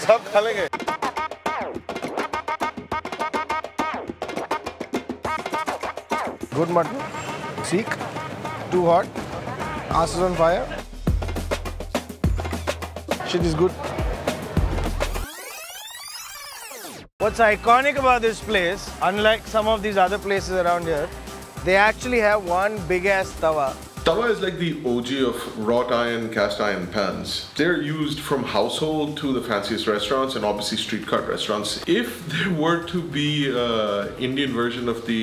सब खा लेंगे। Good mutton. Seek. Too hot. Ass is on fire. Shit is good. What's iconic about this place, unlike some of these other places around here, they actually have one big ass tawa. Tawa is like the OG of wrought iron, cast iron pans. They're used from household to the fanciest restaurants and obviously street cart restaurants. If there were to be an Indian version of the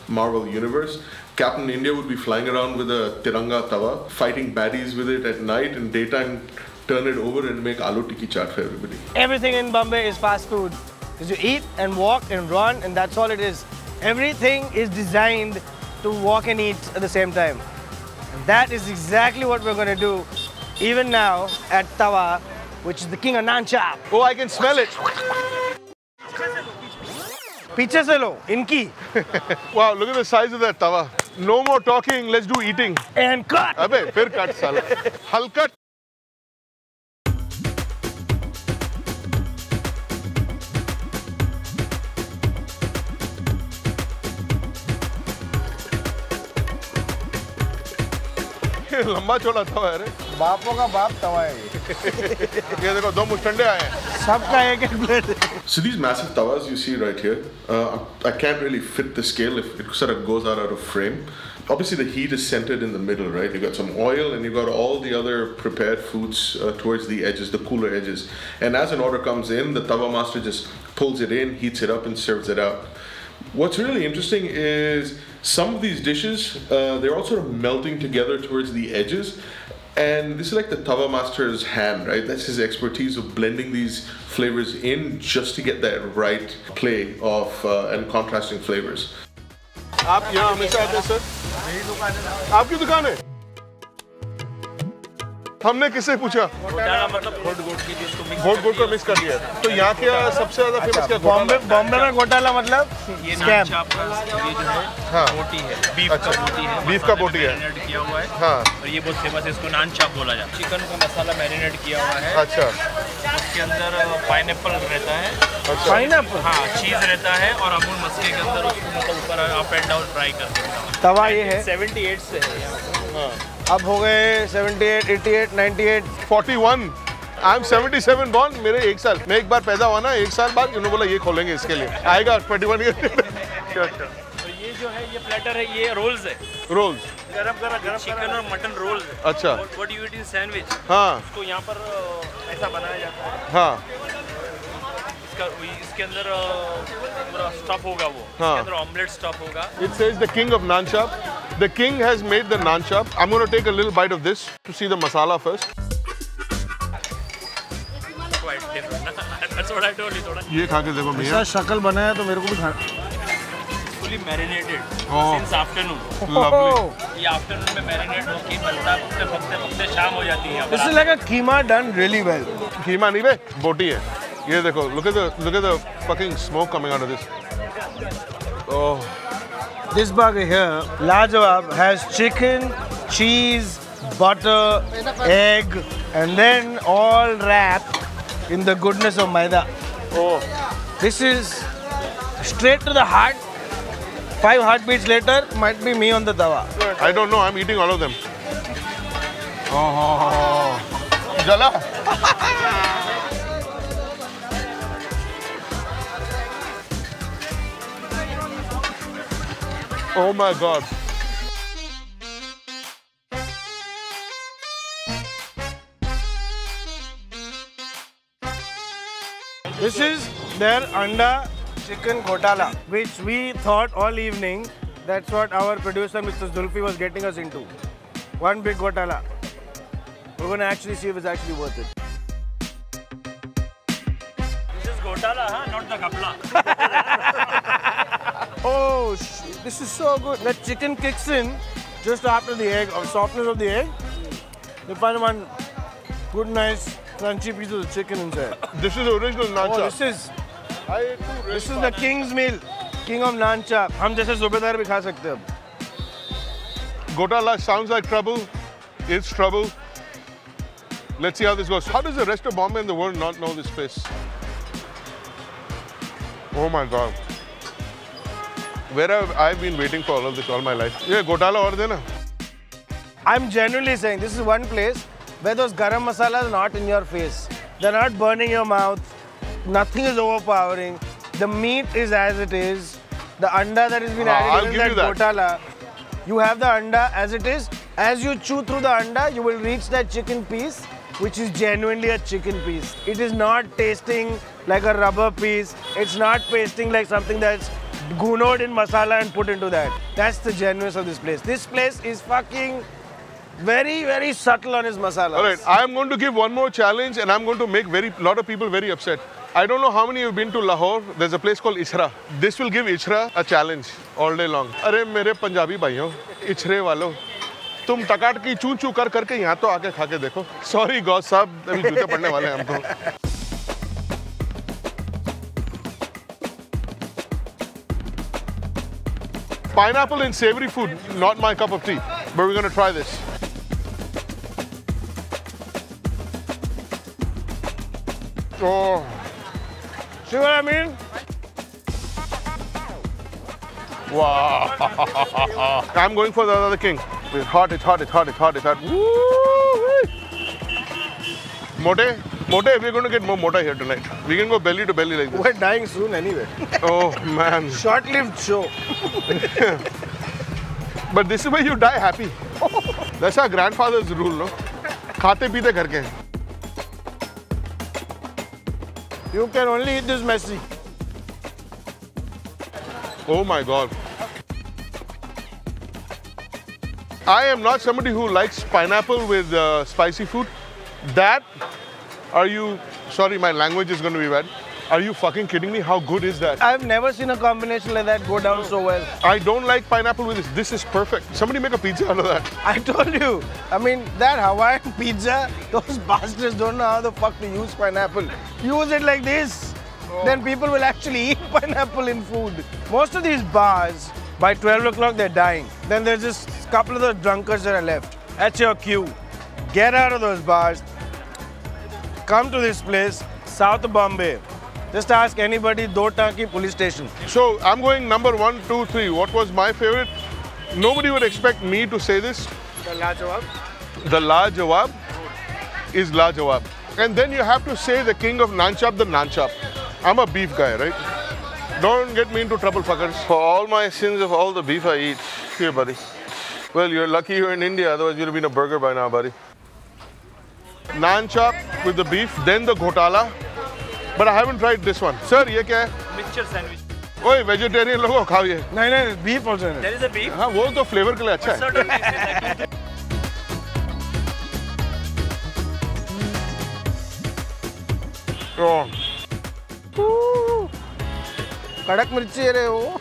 Marvel universe, Captain India would be flying around with a Tiranga tawa, fighting baddies with it at night, and daytime turn it over and make aloo tikki chaat for everybody. Everything in Bombay is fast food. Because you eat and walk and run and that's all it is. Everything is designed to walk and eat at the same time. And that is exactly what we're going to do even now at Tawa, which is the king of naan chap. Oh, I can smell it. Piche se lo, inki. Wow, look at the size of that tawa. No more talking, let's do eating. And cut. Abey, fir cut sala. Halka. लंबा चौड़ा तवा है रे। बापों का बाप तवा है ये। ये देखो दो मुष्टंडे आए हैं। सबका एक एक plate. So these massive tawas you see right here, I can't really fit the scale if it sort of goes out of frame. Obviously the heat is centered in the middle, right? You got some oil and you got all the other prepared foods towards the edges, the cooler edges. And as an order comes in, the tawa master just pulls it in, heats it up and serves it out. What's really interesting is some of these dishes, they're all sort of melting together towards the edges. And this is like the tawa master's hand, right? That's his expertise of blending these flavors in just to get that right play of and contrasting flavors. आप यहाँ हमेशा आते हैं sir? मेरी दुकान है। आपकी दुकान है? हमने किससे पूछा? घोटाला मतलब घोट की जिसको मिक्स घोट को मिक्स कर दिया। तो यहाँ क्या सबसे ज़्यादा फेमस क्या? बॉम्बे में घोटाला मतलब ये नान चाप ये जो है हाँ बोटी है, बीफ का बोटी है, बीफ का बोटी है, मैरिनेट किया हुआ है। हाँ और ये बहुत फेमस है, इसको नान चाप बोला जाता है। चिकन का मसाला मैरिनेट किया हुआ है। अच्छा। उसके अंदर पाइनएप्पल रहता है। अच्छा। पाइनएप्पल? हाँ, चीज़ रहता है और अमूल मस्के के अंदर उसको मतलब ऊपर अप एंड डाउन फ्राई कर देता है। तवा ये है 78 से है यहाँ। अब हो गए 78, 88, 98, 41। आई एम 77 बॉर्न, मेरे एक साल। मैं एक बार पैदा हुआ ना, एक साल बाद इन्होंने बोला ये खोलेंगे इसके लिए। आएगा 21 ईयर। तो ये जो है ये प्लेटर है, ये रोल्स है। रोल्स। गरम चिकन और मटन रोल्स है। अच्छा। What you eat in sandwich. हाँ। उसको यहाँ पर ऐसा बनाया जाता है। हाँ। इसके अंदर पूरा स्टफ होगा वो। हाँ। इसके अंदर ऑमलेट स्टफ होगा। It says the king of naan chap. The king has made the naan chap. I'm going to take a little bite of this to see the masala first. Quite different. That's what I told you. थोड़ा ये खा के देखो भैया। ऐसा शक्ल बनाया तो मेरे को भी खाना। fully marinated Oh. since afternoon. Lovely. ये आफ्टरनून में मैरिनेट होके बनता है, पकते शाम हो जाती है। This is like a keema done really well. कीमा नहीं बे, बोटी है। ये देखो, look at the fucking smoke coming out of this. Oh. This burger here, Lajawab, has chicken, cheese, butter, egg, and then all wrapped in the goodness of maida. Oh. This is straight to the heart. 5 heartbeats later, might be me on the tawa. I don't know. I'm eating all of them. Oh. Jala. Oh my God. This is their anda chicken ghotala, which we thought all evening that's what our producer Mr. Zulfi was getting us into. One big ghotala. We're going to actually see if it's actually worth it. This is घोटाला, huh? Not the kapla. Oh, this is so good. That chicken kicks in just after the egg, or softness of the egg. You find one good, nice, crunchy piece of the chicken inside. This is original naan chap. This is the king's meal, king of naan chap. हम जैसे सूबेदार भी खा सकते हैं अब. Ghotala sounds like trouble. It's trouble. Let's see how this goes. How does the rest of Bombay and the world not know this place? Oh my God. Where have I been waiting for all of this all my life? Yeah, Gotala aur dena. I'm genuinely saying this is one place where those garam masalas are not in your face. They're not burning your mouth. Nothing is overpowering. The meat is as it is. The anda that has been added in that Gotala. You have the anda as it is. As you chew through the anda, you will reach that chicken piece, which is genuinely a chicken piece. It is not tasting like a rubber piece. It's not tasting like something that's gunoed in masala and put into that. That's the genuineness of this place. This place is fucking very, very subtle on his masala. All right, I'm going to give one more challenge and I'm going to make lot of people very upset. I don't know how many have been to Lahore. There's a place called Ichra. This will give Ichra a challenge all day long. अरे मेरे पंजाबी भाइयों, इचरे वालों, तुम टकाट की चू चू कर करके यहाँ तो आके खा के देखो. Sorry गौस साहब, अभी जूते पड़ने वाले हैं हमको. Pineapple and savory food, not my cup of tea, but we're going to try this. Oh. See what I mean? Wow. I'm going for the other king. It's hot, it's hot, it's hot, it's hot, it's hot. Woo-wee. Mote, we're going to get more mota here tonight. We can go belly to belly like this. We're dying soon anyway. Oh, man. Short-lived show. But this is where you die happy. That's our grandfather's rule, no? Khate peete ghar ke. You can only eat this messy. Oh my God. I am not somebody who likes pineapple with spicy food. Sorry, my language is going to be bad. Are you fucking kidding me? How good is that? I've never seen a combination like that go down so well. I don't like pineapple with this. This is perfect. Somebody make a pizza out of that. I told you. I mean, that Hawaiian pizza, those bastards don't know how the fuck to use pineapple. Use it like this. Then people will actually eat pineapple in food. Most of these bars, by 12 o'clock, they're dying. Then there's just a couple of those drunkards that are left. That's your cue. Get out of those bars. Come to this place, south of Bombay. Just ask anybody, Do Tanki police station. So I'm going number 1, 2, 3. What was my favorite? Nobody would expect me to say this. The La Jawab. The La Jawab is La Jawab. And then you have to say the king of Naan Chop, the Naan Chop. I'm a beef guy, right? Don't get me into trouble, fuckers. For all my sins of all the beef I eat. Here, buddy. Well, you're lucky you're in India, otherwise you'd have been a burger by now, buddy. Naan Chop with the beef, then the Gotala. But I haven't tried this one. Sir, ये क्या है? Mixture sandwich. ओए vegetarian लोगों खाओ ये. No, beef also in it. There is a beef. हाँ वो तो फ्लेवर के लिए अच्छा है. Certain pieces like Oh. Kadak mirchi hai wo.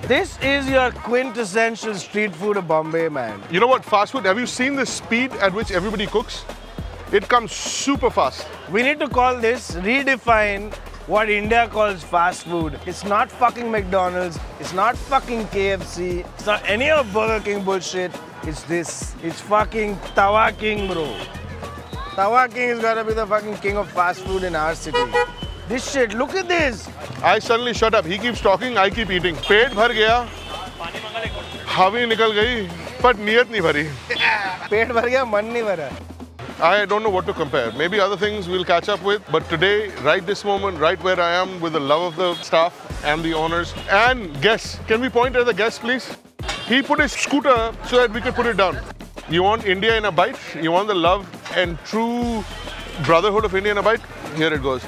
This is your quintessential street food of Bombay, man. You know what? Fast food. Have you seen the speed at which everybody cooks? It comes super fast. We need to call this, redefine what India calls fast food. It's not fucking McDonald's. It's not fucking KFC. It's not any of Burger King bullshit. It's this. It's fucking Tawa King, bro. Tawa King is gotta be the fucking king of fast food in our city. This shit, look at this. I suddenly shut up. He keeps talking, I keep eating. पेट भर गया, हवा निकल गई, but नियत नहीं भरी. पेट भर गया, मन नहीं भरा. I don't know what to compare. Maybe other things we'll catch up with, but today, right this moment, right where I am, with the love of the staff and the owners and guests. Can we point at the guests, please? He put his scooter so that we could put it down. You want India in a bite? You want the love and true brotherhood of India in a bite? Here it goes.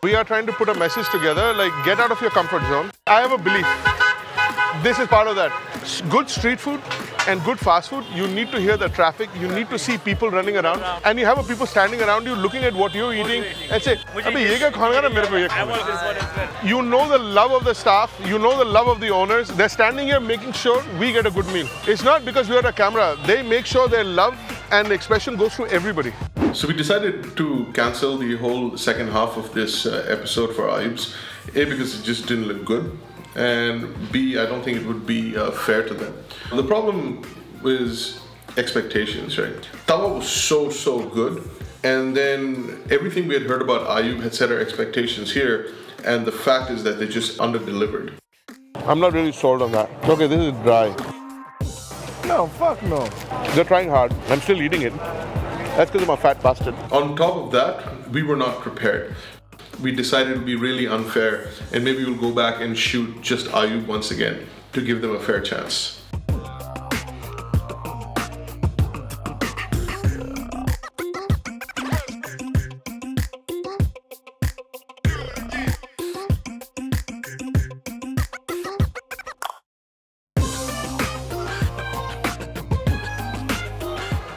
We are trying to put a message together, like get out of your comfort zone. I have a belief. This is part of that. Good street food and good fast food, you need to hear the traffic, you need to see people running around, and you have people standing around you looking at what you're eating and say, "Abhi ye kya khana na, mere ko ye khana." You know the love of the staff, you know the love of the owners. They're standing here making sure we get a good meal. It's not because we're a camera. They make sure their love and the expression goes through everybody. So we decided to cancel the whole second half of this episode for Ayub's. A, because it just didn't look good. and B, I don't think it would be fair to them. The problem is expectations, right? Tawa was so good, and then everything we had heard about Ayub had set our expectations here, and the fact is that they just under-delivered. I'm not really sold on that. Okay, this is dry. No, fuck no. They're trying hard. I'm still eating it. That's because I'm a fat bastard. On top of that, we were not prepared. We decided it would be really unfair, and maybe we'll go back and shoot just Ayub once again to give them a fair chance.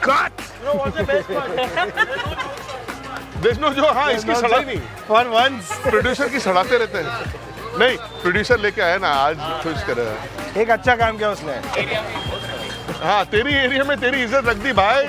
Cut! You know what's the best part? There's no जो हाँ इसकी सड़ाई नहीं. For once. Producer की सड़ाते रहते हैं. नहीं, producer लेके आया ना आज खुश कर रहा है. एक अच्छा काम किया उसने. हाँ, तेरी एरिया में तेरी इज्जत रख दी भाई.